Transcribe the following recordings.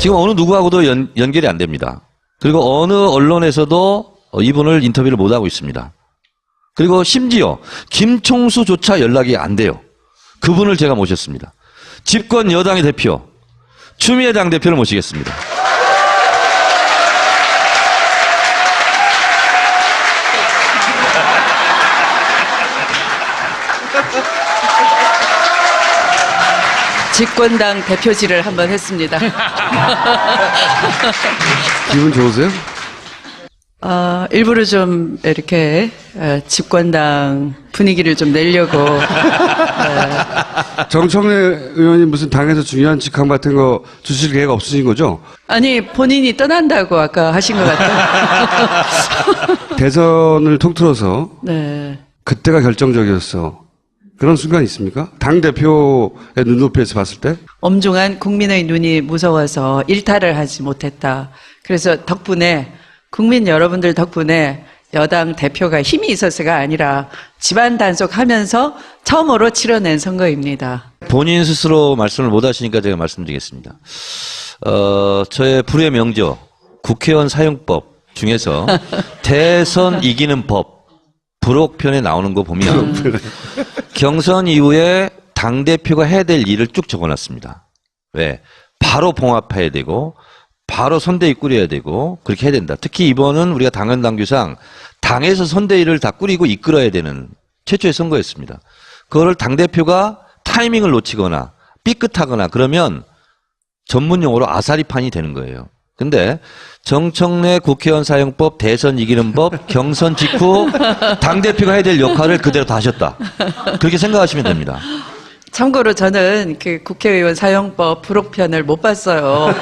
지금 어느 누구하고도 연결이 안 됩니다. 그리고 어느 언론에서도 이분을 인터뷰를 못하고 있습니다. 그리고 심지어 김총수조차 연락이 안 돼요. 그분을 제가 모셨습니다. 집권 여당의 대표, 추미애 당대표를 모시겠습니다. 집권당 대표질을 한번 했습니다. 기분 좋으세요? 일부러 좀 이렇게 집권당 분위기를 좀 내려고. 정청래 의원이 무슨 당에서 중요한 직함 같은 거 주실 계획 없으신 거죠? 아니 본인이 떠난다고 아까 하신 것 같아요. 대선을 통틀어서 네. 그때가 결정적이었어. 그런 순간 있습니까? 당대표의 눈높이에서 봤을 때? 엄중한 국민의 눈이 무서워서 일탈을 하지 못했다. 그래서 덕분에 국민 여러분들 덕분에 여당 대표가 힘이 있어서가 아니라 집안 단속하면서 처음으로 치러낸 선거입니다. 본인 스스로 말씀을 못 하시니까 제가 말씀드리겠습니다. 저의 불의 명저 국회의원 사용법 중에서 대선 이기는 법 부록편에 나오는 거 보면 경선 이후에 당대표가 해야 될 일을 쭉 적어놨습니다. 왜? 바로 봉합해야 되고 바로 선대위 꾸려야 되고 그렇게 해야 된다. 특히 이번은 우리가 당헌당규상 당에서 선대위를 다 꾸리고 이끌어야 되는 최초의 선거였습니다. 그거를 당대표가 타이밍을 놓치거나 삐끗하거나 그러면 전문용어로 아사리판이 되는 거예요. 근데 정청래 국회의원 사용법, 대선 이기는 법, 경선 직후 당대표가 해야 될 역할을 그대로 다 하셨다. 그렇게 생각하시면 됩니다. 참고로 저는 그 국회의원 사용법 부록편을 못 봤어요.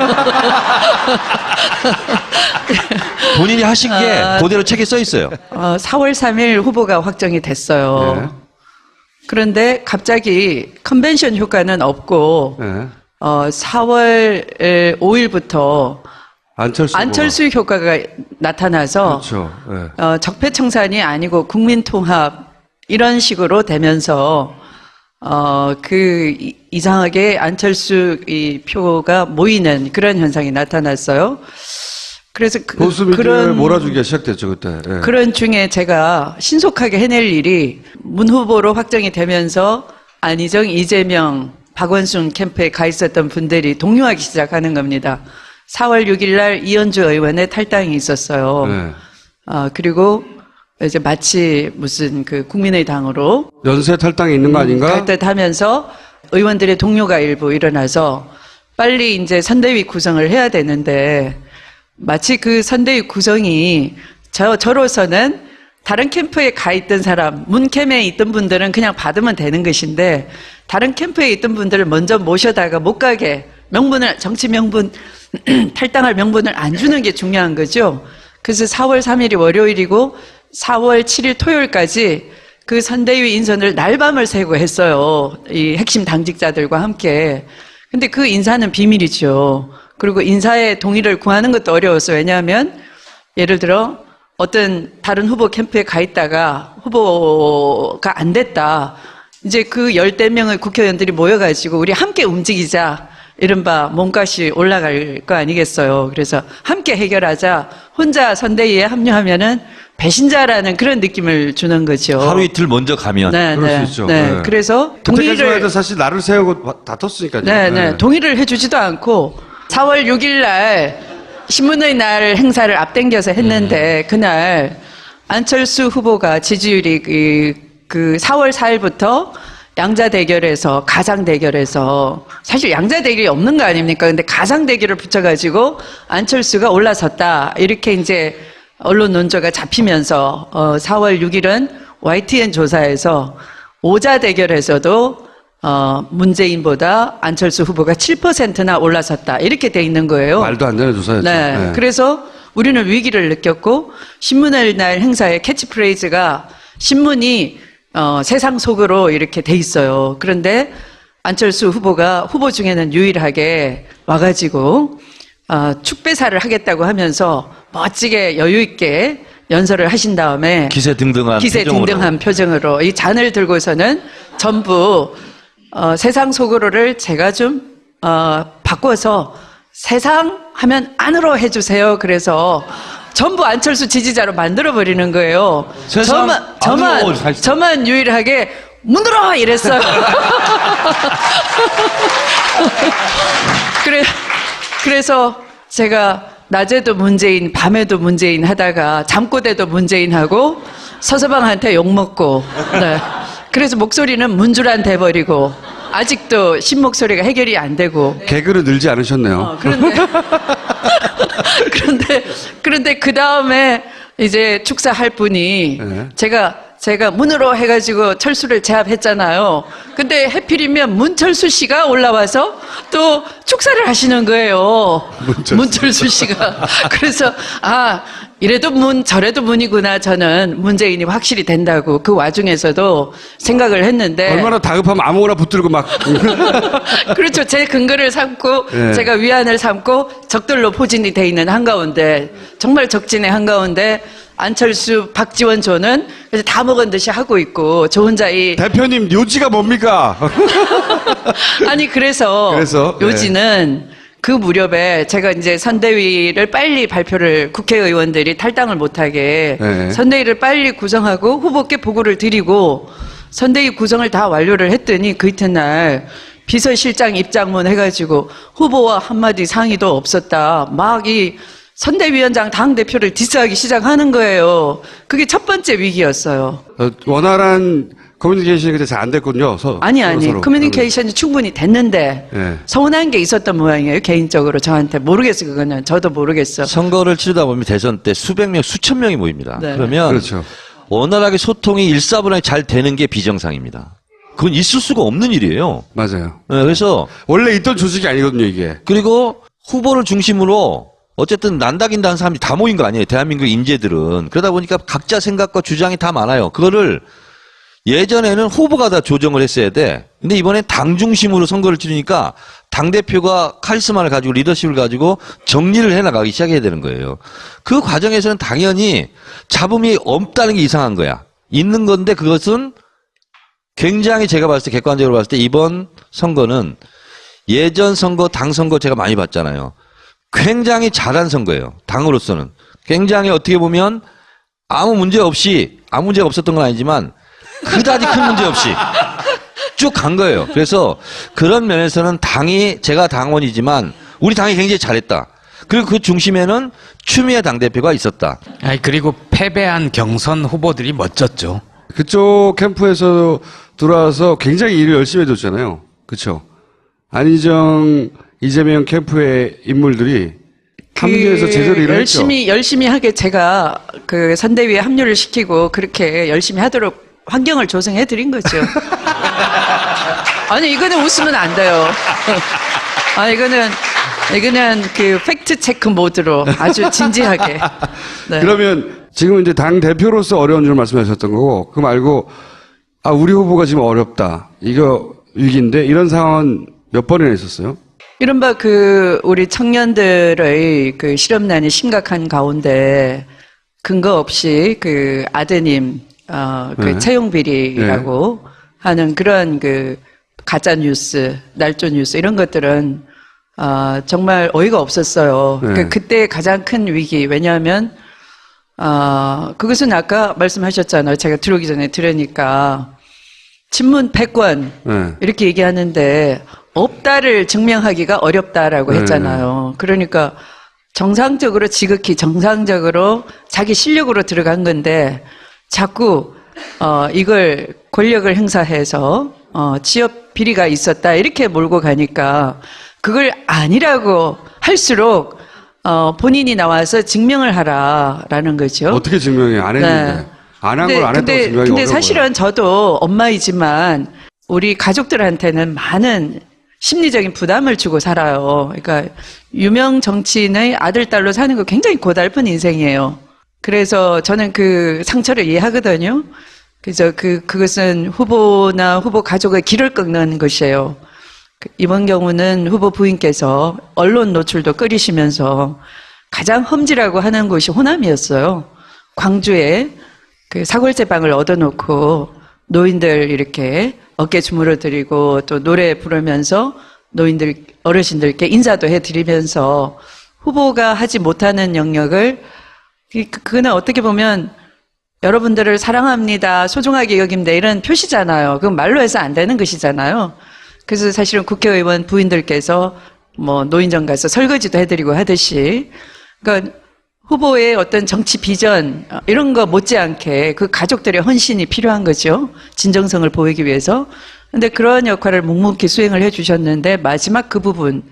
본인이 하신 게 그대로 책에 써 있어요. 4월 3일 후보가 확정이 됐어요. 네. 그런데 갑자기 컨벤션 효과는 없고 네. 4월 5일부터 안철수 효과가 나타나서 그렇죠. 네. 적폐청산이 아니고 국민통합 이런 식으로 되면서 이상하게 안철수 이 표가 모이는 그런 현상이 나타났어요. 그래서 보수 민주를 몰아주기가 시작됐죠 그때. 네. 그런 중에 제가 신속하게 해낼 일이 문 후보로 확정이 되면서 안희정, 이재명, 박원순 캠프에 가 있었던 분들이 동요하기 시작하는 겁니다. 4월 6일 날 이현주 의원의 탈당이 있었어요. 네. 그리고 이제 마치 무슨 그 국민의당으로 연쇄 탈당이 있는 거 아닌가? 갈 듯 하면서 의원들의 동요가 일부 일어나서 빨리 이제 선대위 구성을 해야 되는데 마치 그 선대위 구성이 저로서는 다른 캠프에 가 있던 사람, 문캠에 있던 분들은 그냥 받으면 되는 것인데 다른 캠프에 있던 분들을 먼저 모셔다가 못 가게 명분을, 정치 명분, 탈당할 명분을 안 주는 게 중요한 거죠. 그래서 4월 3일이 월요일이고 4월 7일 토요일까지 그 선대위 인선을 날밤을 새고 했어요. 이 핵심 당직자들과 함께. 근데 그 인사는 비밀이죠. 그리고 인사의 동의를 구하는 것도 어려웠어요. 왜냐하면 예를 들어 어떤 다른 후보 캠프에 가 있다가 후보가 안 됐다. 이제 그 10대 명의 국회의원들이 모여가지고 우리 함께 움직이자. 이른바 몸값이 올라갈 거 아니겠어요. 그래서 함께 해결하자. 혼자 선대위에 합류하면은 배신자라는 그런 느낌을 주는 거죠. 하루 이틀 먼저 가면. 네, 그럴 네, 수 있죠. 네. 네. 그래서 그때까지만 동의를 해도 사실 나를 세우고 다퉜으니까요. 네, 네. 동의를 해주지도 않고 4월 6일 날 신문의 날 행사를 앞당겨서 했는데 그날 안철수 후보가 지지율이 그 4월 4일부터 양자 대결에서 가상 대결에서 사실 양자 대결이 없는 거 아닙니까? 근데 가상 대결을 붙여가지고 안철수가 올라섰다 이렇게 이제 언론 논조가 잡히면서 4월 6일은 YTN 조사에서 오자 대결에서도 문재인보다 안철수 후보가 7%나 올라섰다 이렇게 돼 있는 거예요. 말도 안 되는 조사였죠. 네. 네. 그래서 우리는 위기를 느꼈고 신문의 날 행사의 캐치프레이즈가 신문이 세상 속으로 이렇게 돼 있어요. 그런데 안철수 후보가 후보 중에는 유일하게 와가지고 축배사를 하겠다고 하면서 멋지게 여유 있게 연설을 하신 다음에 기세등등한 표정으로 이 잔을 들고서는 전부 세상 속으로를 제가 좀 바꿔서 세상 하면 안으로 해주세요. 그래서 전부 안철수 지지자로 만들어버리는 거예요. 세상 안으로 저만 유일하게 문으로 이랬어요. 그래서 제가 낮에도 문재인, 밤에도 문재인 하다가 잠꼬대도 문재인 하고 서서방한테 욕먹고, 네. 그래서 목소리는 문주란 돼버리고, 아직도 신목소리가 해결이 안 되고. 개그는 늘지 않으셨네요. 그런데 그 다음에 이제 축사할 분이 네. 제가 문으로 해가지고 철수를 제압했잖아요. 근데 해필이면 문철수 씨가 올라와서 또 축사를 하시는 거예요. 문철수 씨가. 그래서, 이래도 문, 저래도 문이구나. 저는 문재인이 확실히 된다고 그 와중에서도 생각을 했는데. 얼마나 다급하면 아무거나 붙들고 막. 그렇죠. 제 근거를 삼고, 네. 제가 위안을 삼고, 적들로 포진이 돼 있는 한가운데, 정말 적진의 한가운데, 안철수, 박지원 조는 그래서 다 먹은 듯이 하고 있고, 저 혼자 대표님, 요지가 뭡니까? 아니, 그래서 네. 요지는 그 무렵에 제가 이제 선대위를 빨리 발표를 국회의원들이 탈당을 못하게 네. 선대위를 빨리 구성하고 후보께 보고를 드리고 선대위 구성을 다 완료를 했더니 그 이튿날 비서실장 입장문 해가지고 후보와 한마디 상의도 없었다. 막 이 선대위원장 당대표를 디스하기 시작하는 거예요. 그게 첫 번째 위기였어요. 원활한 커뮤니케이션이 그때 잘 안 됐군요. 아니. 서로. 커뮤니케이션이 충분히 됐는데 네. 서운한 게 있었던 모양이에요. 개인적으로 저한테. 모르겠어 그거는. 저도 모르겠어. 선거를 치르다 보면 대선 때 수백 명, 수천 명이 모입니다. 네. 그러면 그렇죠. 원활하게 소통이 일사분란히 잘 되는 게 비정상입니다. 그건 있을 수가 없는 일이에요. 맞아요. 네, 그래서 원래 있던 조직이 아니거든요, 이게. 그리고 후보를 중심으로 어쨌든 난다긴다 하는 사람이 다 모인 거 아니에요. 대한민국 인재들은. 그러다 보니까 각자 생각과 주장이 다 많아요. 그거를 예전에는 후보가 다 조정을 했어야 돼. 근데 이번엔 당 중심으로 선거를 치르니까 당대표가 카리스마를 가지고 리더십을 가지고 정리를 해나가기 시작해야 되는 거예요. 그 과정에서는 당연히 잡음이 없다는 게 이상한 거야. 있는 건데 그것은 굉장히 제가 봤을 때 객관적으로 봤을 때 이번 선거는 예전 선거, 당 선거 제가 많이 봤잖아요. 굉장히 잘한 선거예요. 당으로서는. 굉장히 어떻게 보면 아무 문제가 없었던 건 아니지만 그다지 큰 문제 없이 쭉 간 거예요. 그래서 그런 면에서는 제가 당원이지만 우리 당이 굉장히 잘했다. 그리고 그 중심에는 추미애 당대표가 있었다. 그리고 패배한 경선 후보들이 멋졌죠. 그쪽 캠프에서 들어와서 굉장히 일을 열심히 해줬잖아요. 그렇죠? 안희정, 이재명 캠프의 인물들이 합류해서 제대로 일을 했죠. 열심히 하게 제가 그 선대위에 합류를 시키고 그렇게 열심히 하도록 환경을 조성해 드린 거죠. 아니, 이거는 웃으면 안 돼요. 이거는 그 팩트 체크 모드로 아주 진지하게. 네. 그러면 지금 이제 당 대표로서 어려운 줄 말씀하셨던 거고, 그거 말고, 우리 후보가 지금 어렵다. 이거 위기인데, 이런 상황은 몇 번이나 있었어요? 이른바 우리 청년들의 그 실업난이 심각한 가운데 근거 없이 그 아드님, 네. 채용비리라고 하는 그런 가짜 뉴스, 날조 뉴스 이런 것들은 정말 어이가 없었어요. 네. 그때 가장 큰 위기. 왜냐하면 그것은 아까 말씀하셨잖아요. 제가 들어오기 전에 들으니까 친문 패권 네. 이렇게 얘기하는데 없다를 증명하기가 어렵다라고 했잖아요. 그러니까 정상적으로 지극히 정상적으로 자기 실력으로 들어간 건데 자꾸 이걸 권력을 행사해서 취업 비리가 있었다 이렇게 몰고 가니까 그걸 아니라고 할수록 본인이 나와서 증명을 하라라는 거죠. 어떻게 증명해? 안 했는데. 네. 안 한 걸 안 했다고 증명이 어려워요. 근데 사실은 저도 엄마이지만 우리 가족들한테는 많은 심리적인 부담을 주고 살아요. 그러니까 유명 정치인의 아들, 딸로 사는 거 굉장히 고달픈 인생이에요. 그래서 저는 그 상처를 이해하거든요. 그래서 그것은 후보나 후보 가족의 길을 꺾는 것이에요. 이번 경우는 후보 부인께서 언론 노출도 끓이시면서 가장 험지라고 하는 곳이 호남이었어요. 광주에 그 사골제방을 얻어놓고 노인들 이렇게 어깨 주물어 드리고 또 노래 부르면서 노인들, 어르신들께 인사도 해드리면서 후보가 하지 못하는 영역을 그거는 어떻게 보면 여러분들을 사랑합니다, 소중하게 여깁니다 이런 표시잖아요. 그건 말로 해서 안 되는 것이잖아요. 그래서 사실은 국회의원 부인들께서 뭐 노인정 가서 설거지도 해드리고 하듯이 그러니까 후보의 어떤 정치 비전 이런 거 못지않게 그 가족들의 헌신이 필요한 거죠. 진정성을 보이기 위해서. 근데 그런 역할을 묵묵히 수행을 해주셨는데 마지막 그 부분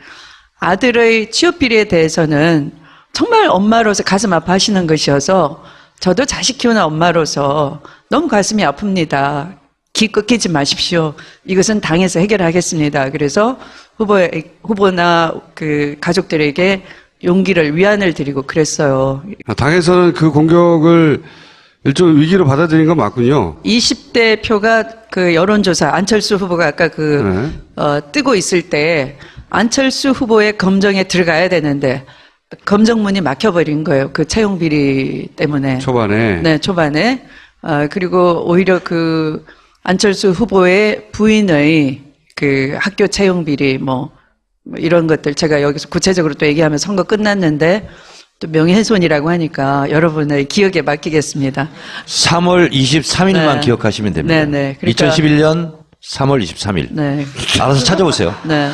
아들의 취업 비리에 대해서는 정말 엄마로서 가슴 아파하시는 것이어서 저도 자식 키우는 엄마로서 너무 가슴이 아픕니다. 기 꺾이지 마십시오. 이것은 당에서 해결하겠습니다. 그래서 후보나 그 가족들에게 용기를 위안을 드리고 그랬어요. 당에서는 그 공격을 일종의 위기로 받아들인 건 맞군요. 20대 표가 그 여론조사 안철수 후보가 아까 뜨고 있을 때 안철수 후보의 검정에 들어가야 되는데 검정문이 막혀버린 거예요. 그 채용 비리 때문에. 초반에. 네, 초반에. 그리고 오히려 그 안철수 후보의 부인의 그 학교 채용 비리 뭐 이런 것들 제가 여기서 구체적으로 또 얘기하면 선거 끝났는데 또 명예훼손이라고 하니까 여러분의 기억에 맡기겠습니다. 3월 23일만 네. 기억하시면 됩니다. 네, 네. 그러니까 2011년 3월 23일. 네. 알아서 찾아보세요. 네.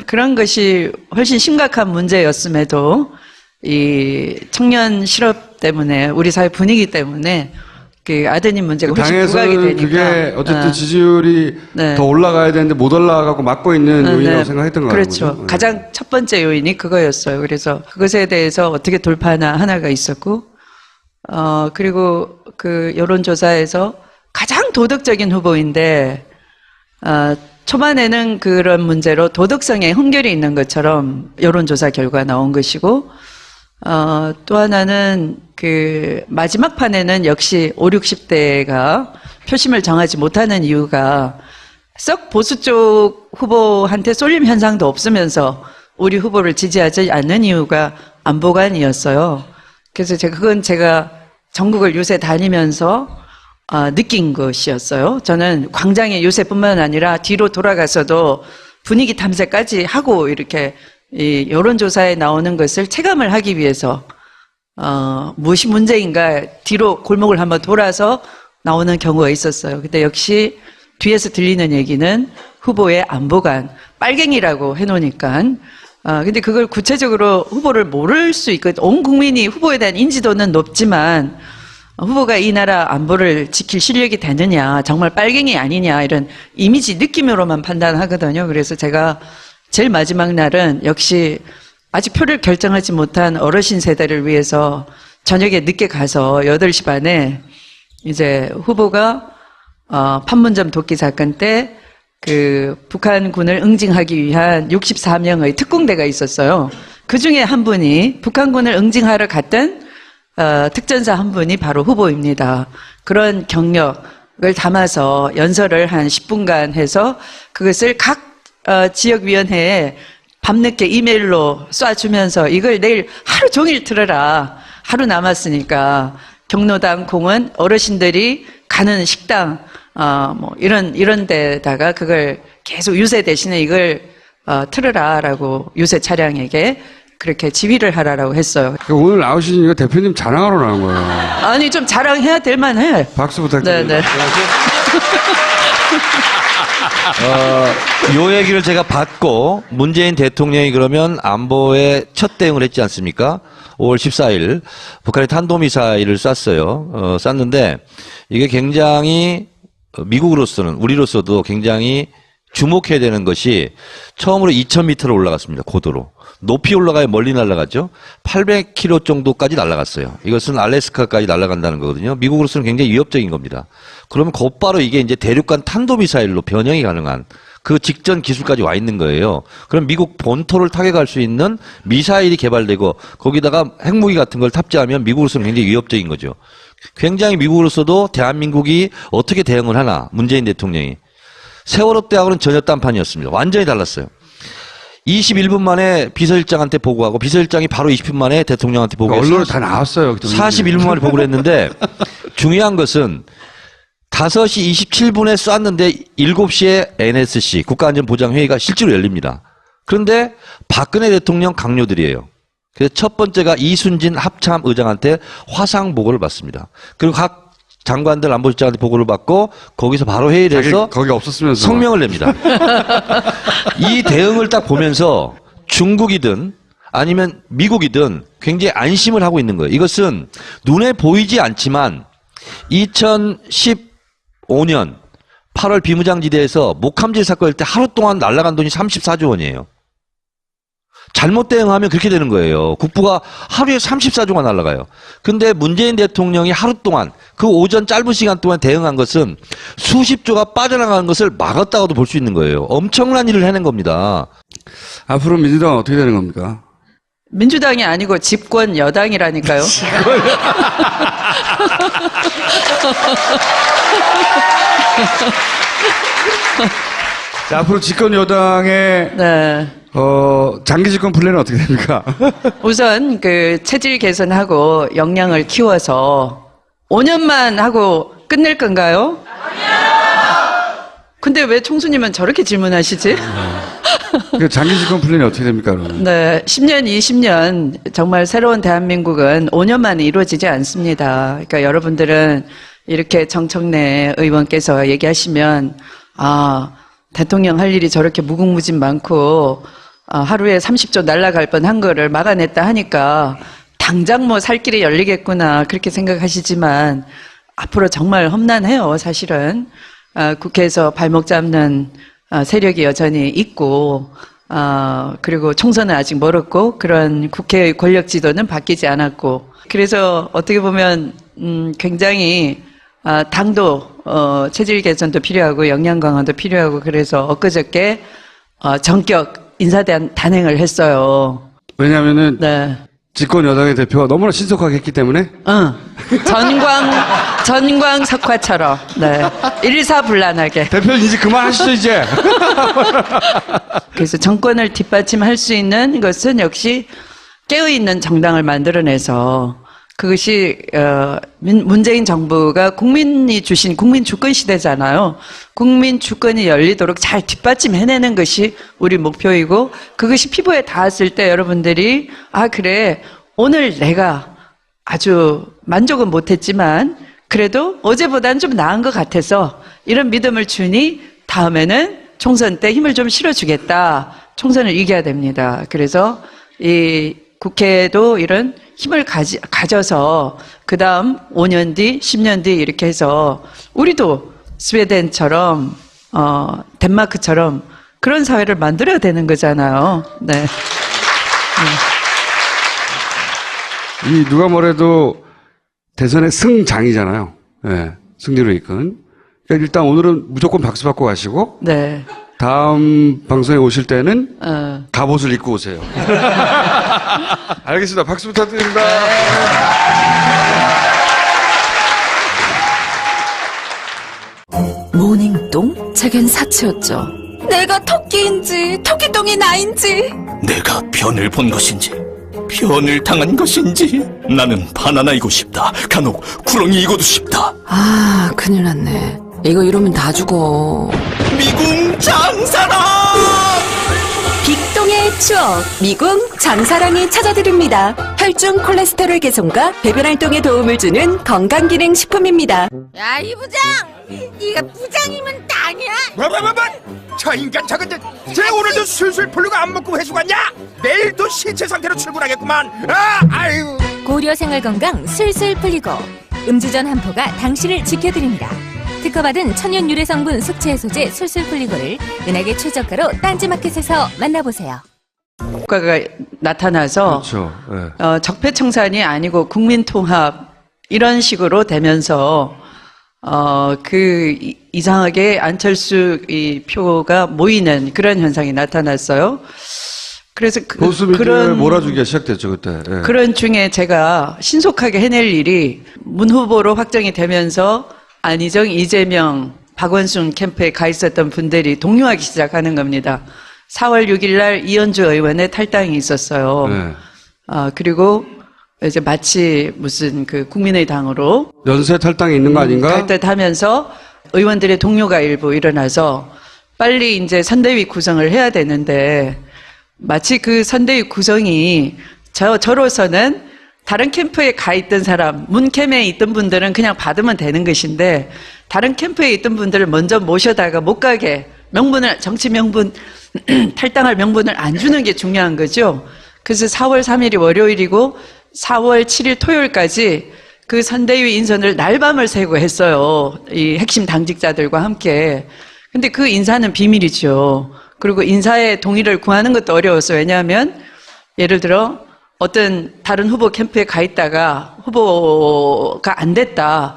그런 것이 훨씬 심각한 문제였음에도 이 청년 실업 때문에 우리 사회 분위기 때문에 그 아드님 문제가 훨씬 부각이 당에서는 되니까 그게 어쨌든 지지율이 네. 더 올라가야 되는데 못 올라가고 막고 있는 요인이라고 생각했던 거예요. 그렇죠. 가장 첫 번째 요인이 그거였어요. 그래서 그것에 대해서 어떻게 돌파하나 하나가 있었고, 그리고 그 여론조사에서 가장 도덕적인 후보인데, 초반에는 그런 문제로 도덕성에 흠결이 있는 것처럼 여론조사 결과 나온 것이고, 또 하나는 그 마지막 판에는 역시 5, 60대가 표심을 정하지 못하는 이유가 썩 보수 쪽 후보한테 쏠림 현상도 없으면서 우리 후보를 지지하지 않는 이유가 안보관이었어요. 그래서 그건 제가 전국을 요새 다니면서 느낀 것이었어요. 저는 광장의 요새뿐만 아니라 뒤로 돌아가서도 분위기 탐색까지 하고 이렇게 이 여론조사에 나오는 것을 체감을 하기 위해서 무엇이 문제인가 뒤로 골목을 한번 돌아서 나오는 경우가 있었어요. 근데 역시 뒤에서 들리는 얘기는 후보의 안보관, 빨갱이라고 해놓으니까 근데 그걸 구체적으로 후보를 모를 수 있거든. 온 국민이 후보에 대한 인지도는 높지만 후보가 이 나라 안보를 지킬 실력이 되느냐, 정말 빨갱이 아니냐 이런 이미지 느낌으로만 판단하거든요. 그래서 제가 제일 마지막 날은 역시 아직 표를 결정하지 못한 어르신 세대를 위해서 저녁에 늦게 가서 8시 반에 이제 후보가 판문점 도끼 사건 때 그 북한군을 응징하기 위한 64명의 특공대가 있었어요. 그 중에 한 분이 북한군을 응징하러 갔던 특전사 한 분이 바로 후보입니다. 그런 경력을 담아서 연설을 한 10분간 해서 그것을 각 지역위원회에 밤늦게 이메일로 쏴주면서 이걸 내일 하루 종일 들어라. 하루 남았으니까 경로당 공원 어르신들이 가는 식당 뭐 이런 데다가 그걸 계속 유세 대신에 이걸 틀어라라고 유세 차량에게 그렇게 지휘를 하라라고 했어요. 오늘 나오신 이유가 대표님 자랑하러 나온 거예요. 아니 좀 자랑해야 될 만해. 박수 부탁드립니다. 네네. 요 얘기를 제가 받고 문재인 대통령이 그러면 안보에 첫 대응을 했지 않습니까? 5월 14일 북한이 탄도미사일을 쐈어요. 쐈는데 이게 굉장히 미국으로서는 우리로서도 굉장히 주목해야 되는 것이 처음으로 2,000m를 올라갔습니다. 고도로. 높이 올라가야 멀리 날아가죠. 800km 정도까지 날아갔어요. 이것은 알래스카까지 날아간다는 거거든요. 미국으로서는 굉장히 위협적인 겁니다. 그러면 곧바로 이게 이제 대륙간 탄도미사일로 변형이 가능한 그 직전 기술까지 와 있는 거예요. 그럼 미국 본토를 타격할 수 있는 미사일이 개발되고 거기다가 핵무기 같은 걸 탑재하면 미국으로서는 굉장히 위협적인 거죠. 굉장히 미국으로서도 대한민국이 어떻게 대응을 하나 문재인 대통령이. 세월호 때하고는 전혀 딴판이었습니다. 완전히 달랐어요. 21분 만에 비서실장한테 보고하고 비서실장이 바로 20분 만에 대통령한테 보고해서 언론에 다 나왔어요. 41분 만에 보고를 했는데 중요한 것은 5시 27분에 쐈는데 7시에 NSC 국가안전보장회의가 실제로 열립니다. 그런데 박근혜 대통령 강요들이에요. 그래서 첫 번째가 이순진 합참 의장한테 화상 보고를 받습니다. 그리고 각 장관들 안보실장한테 보고를 받고 거기서 바로 회의를 해서 거기 없었으면서 성명을 냅니다. 이 대응을 딱 보면서 중국이든 아니면 미국이든 굉장히 안심을 하고 있는 거예요. 이것은 눈에 보이지 않지만 2015년 8월 비무장지대에서 목함질 사건일 때 하루 동안 날아간 돈이 34조 원이에요. 잘못 대응하면 그렇게 되는 거예요. 국부가 하루에 34조가 날아가요. 근데 문재인 대통령이 하루 동안 그 오전 짧은 시간 동안 대응한 것은 수십조가 빠져나가는 것을 막았다고도 볼 수 있는 거예요. 엄청난 일을 해낸 겁니다. 앞으로 민주당은 어떻게 되는 겁니까? 민주당이 아니고 집권 여당이라니까요. 자, 앞으로 집권 여당의 네. 장기 집권 플랜은 어떻게 됩니까? 우선 그 체질 개선하고 역량을 키워서 5년만 하고 끝낼 건가요? 근데 왜 총수님은 저렇게 질문하시지? 그 장기 집권 플랜이 어떻게 됩니까, 그러면? 네, 10년, 20년 정말 새로운 대한민국은 5년 만에 이루어지지 않습니다. 그러니까 여러분들은 이렇게 정청래 의원께서 얘기하시면 대통령 할 일이 저렇게 무궁무진 많고 하루에 30조 날아갈 뻔한 거를 막아냈다 하니까 당장 뭐 살 길이 열리겠구나 그렇게 생각하시지만 앞으로 정말 험난해요. 사실은 국회에서 발목 잡는 세력이 여전히 있고 그리고 총선은 아직 멀었고 그런 국회의 권력 지도는 바뀌지 않았고 그래서 어떻게 보면 굉장히 당도 체질 개선도 필요하고 역량 강화도 필요하고 그래서 엊그저께 전격 단행을 했어요. 왜냐하면은 네. 집권 여당의 대표가 너무나 신속하게 했기 때문에 전광 석화처럼 네. 일사불란하게. 대표는 이제 그만하시죠 이제. 그래서 정권을 뒷받침할 수 있는 것은 역시 깨어있는 정당을 만들어내서 그것이 문재인 정부가 국민이 주신 국민 주권 시대잖아요. 국민 주권이 열리도록 잘 뒷받침해내는 것이 우리 목표이고 그것이 피부에 닿았을 때 여러분들이 그래 오늘 내가 아주 만족은 못했지만 그래도 어제보다는 좀 나은 것 같아서 이런 믿음을 주니 다음에는 총선 때 힘을 좀 실어주겠다. 총선을 이겨야 됩니다. 그래서 이 국회도 이런 힘을 가져서 그 다음 5년 뒤, 10년 뒤 이렇게 해서 우리도 스웨덴처럼 덴마크처럼 그런 사회를 만들어야 되는 거잖아요. 네. 이 누가 뭐래도 대선의 승장이잖아요. 네, 승리로 이끈. 그러니까 일단 오늘은 무조건 박수 받고 가시고 네. 다음 방송에 오실 때는 갑옷을 입고 오세요. 알겠습니다. 박수 부탁드립니다. 모닝똥? 제겐 사치였죠. 내가 토끼인지 토끼똥이 나인지 내가 변을 본 것인지 변을 당한 것인지 나는 바나나이고 싶다. 간혹 구렁이이고도 싶다. 큰일 났네. 이거 이러면 다 죽어. 미궁 장사랑! 빅동의 추억 미궁 장사랑이 찾아드립니다. 혈중 콜레스테롤 개선과 배변 활동에 도움을 주는 건강기능식품입니다. 야, 이 부장! 네가 부장이면 땅이야? 뭐? 저 인간 저건 쟤 오늘도 술술 풀리고 안 먹고 회수 갔냐? 내일도 신체 상태로 출근하겠구만. 아유. 고려 생활건강 술술 풀리고 음주전 한포가 당신을 지켜드립니다. 특허받은 천연 유래 성분 숙취 해소제 술술 풀리고를 은하계 최저가로 딴지마켓에서 만나보세요. 효과가 나타나서 그렇죠. 네. 적폐청산이 아니고 국민통합 이런 식으로 되면서 이상하게 안철수 이 표가 모이는 그런 현상이 나타났어요. 그래서 보수 민주를 몰아주기가 시작됐죠 그때. 네. 그런 중에 제가 신속하게 해낼 일이 문 후보로 확정이 되면서 안희정, 이재명, 박원순 캠프에 가 있었던 분들이 동요하기 시작하는 겁니다. 4월 6일 날 이현주 의원의 탈당이 있었어요. 네. 그리고 이제 마치 무슨 그 국민의당으로 연쇄 탈당이 있는 거 아닌가? 갈 듯 하면서 의원들의 동요가 일부 일어나서 빨리 이제 선대위 구성을 해야 되는데 마치 그 선대위 구성이 저로서는 다른 캠프에 가 있던 사람, 문캠에 있던 분들은 그냥 받으면 되는 것인데 다른 캠프에 있던 분들을 먼저 모셔다가 못 가게 명분을, 정치 명분, 탈당할 명분을 안 주는 게 중요한 거죠. 그래서 4월 3일이 월요일이고 4월 7일 토요일까지 그 선대위 인선을 날밤을 새고 했어요. 이 핵심 당직자들과 함께. 근데 그 인사는 비밀이죠. 그리고 인사의 동의를 구하는 것도 어려웠어요. 왜냐하면 예를 들어 어떤 다른 후보 캠프에 가 있다가 후보가 안 됐다.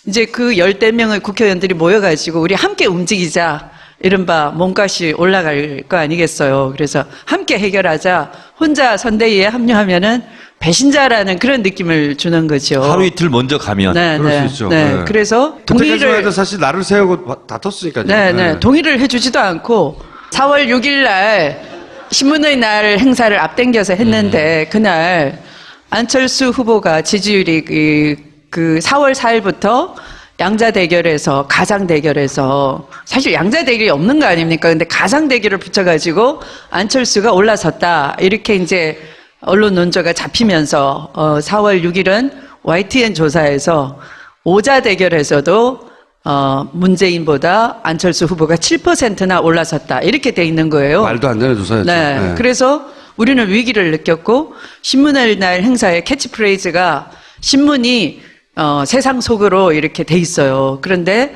이제 그 10대 명의 국회의원들이 모여가지고 우리 함께 움직이자. 이른바 몸값이 올라갈 거 아니겠어요. 그래서 함께 해결하자. 혼자 선대위에 합류하면은 배신자라는 그런 느낌을 주는 거죠. 하루 이틀 먼저 가면. 네, 그럴 네, 수 있죠. 네. 네. 그래서 그때까지만 동의를 해도 사실 나를 세우고 다퉜으니까요. 네, 네. 동의를 해주지도 않고 4월 6일 날 신문의 날 행사를 앞당겨서 했는데 그날 안철수 후보가 지지율이 그 4월 4일부터 양자 대결에서 가상 대결에서 사실 양자 대결이 없는 거 아닙니까? 근데 가상 대결을 붙여가지고 안철수가 올라섰다 이렇게 이제 언론 논조가 잡히면서 4월 6일은 YTN 조사에서 오자 대결에서도 문재인보다 안철수 후보가 7%나 올라섰다 이렇게 돼 있는 거예요. 말도 안 되는 조사였죠. 네. 네. 그래서 우리는 위기를 느꼈고 신문의 날 행사의 캐치프레이즈가 신문이 세상 속으로 이렇게 돼 있어요. 그런데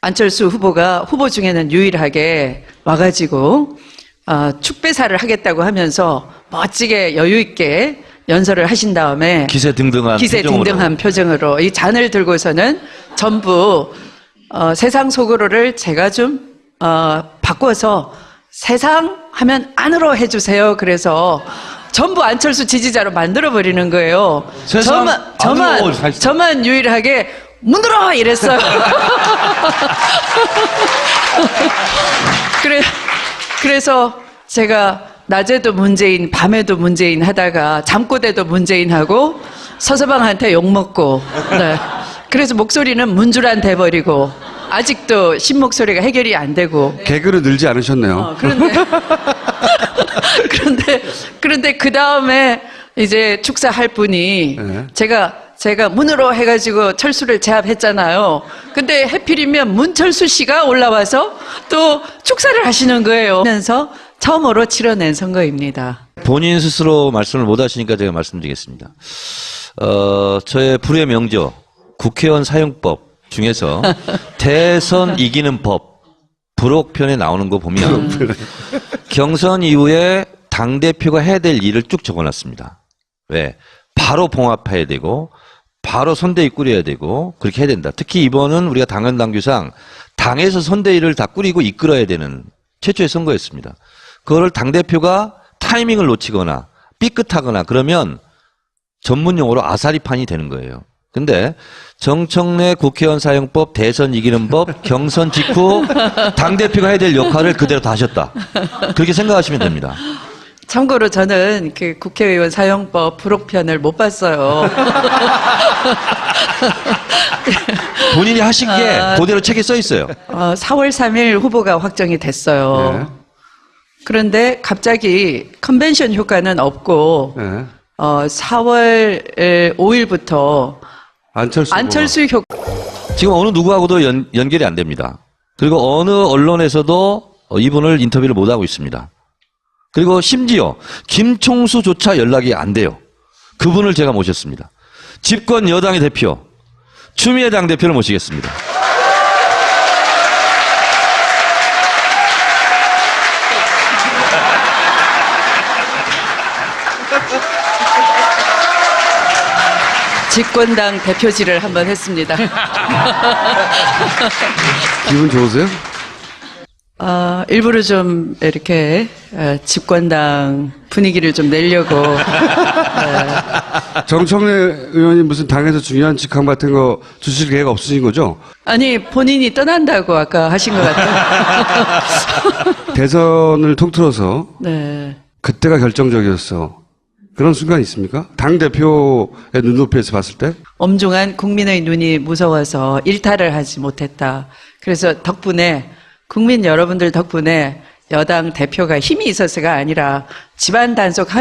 안철수 후보가 후보 중에는 유일하게 와가지고 축배사를 하겠다고 하면서 멋지게 여유 있게 연설을 하신 다음에 기세등등한 표정으로 이 잔을 들고서는 전부 세상 속으로를 제가 좀 바꿔서 세상 하면 안으로 해주세요. 그래서 전부 안철수 지지자로 만들어버리는 거예요. 세상 안으로 살 수- 저만 유일하게 문으로 이랬어요. 그래서 제가 낮에도 문재인, 밤에도 문재인 하다가 잠꼬대도 문재인 하고 서서방한테 욕먹고, 네. 그래서 목소리는 문주란 돼버리고 아직도 신목소리가 해결이 안 되고. 개그는 늘지 않으셨네요. 그런데 그 다음에 이제 축사할 분이 네. 제가 문으로 해가지고 철수를 제압했잖아요. 근데 해필이면 문철수 씨가 올라와서 또 축사를 하시는 거예요. 그래서 처음으로 치러낸 선거입니다. 본인 스스로 말씀을 못 하시니까 제가 말씀드리겠습니다. 저의 불의 명저, 국회의원 사용법 중에서 대선 이기는 법, 불혹편에 나오는 거 보면 경선 이후에 당대표가 해야 될 일을 쭉 적어놨습니다. 왜? 바로 봉합해야 되고, 바로 선대위 꾸려야 되고, 그렇게 해야 된다. 특히 이번은 우리가 당헌당규상 당에서 선대위를 다 꾸리고 이끌어야 되는 최초의 선거였습니다. 그거를 당대표가 타이밍을 놓치거나 삐끗하거나 그러면 전문 용어로 아사리판이 되는 거예요. 근데 정청래 국회의원 사용법, 대선 이기는 법, 경선 직후 당대표가 해야 될 역할을 그대로 다 하셨다. 그렇게 생각하시면 됩니다. 참고로 저는 그 국회의원 사용법 불혹편을 못 봤어요. 본인이 하신 게 그대로 책에 써 있어요. 4월 3일 후보가 확정이 됐어요. 네. 그런데 갑자기 컨벤션 효과는 없고 네. 4월 5일부터 안철수 효과. 지금 어느 누구하고도 연결이 안 됩니다. 그리고 어느 언론에서도 이분을 인터뷰를 못 하고 있습니다. 그리고 심지어 김총수조차 연락이 안 돼요. 그분을 제가 모셨습니다. 집권 여당의 대표, 추미애 당대표를 모시겠습니다. 집권당 대표질을 한번 했습니다. 기분 좋으세요? 일부러 좀 이렇게 집권당 분위기를 좀 내려고. 정청래 의원이 무슨 당에서 중요한 직함 같은 거 주실 계획 없으신 거죠? 아니 본인이 떠난다고 아까 하신 것 같아요. 대선을 통틀어서 네. 그때가 결정적이었어. 그런 순간 있습니까? 당대표의 눈높이에서 봤을 때? 엄중한 국민의 눈이 무서워서 일탈을 하지 못했다. 그래서 덕분에 국민 여러분들 덕분에 여당 대표가 힘이 있어서가 아니라 집안 단속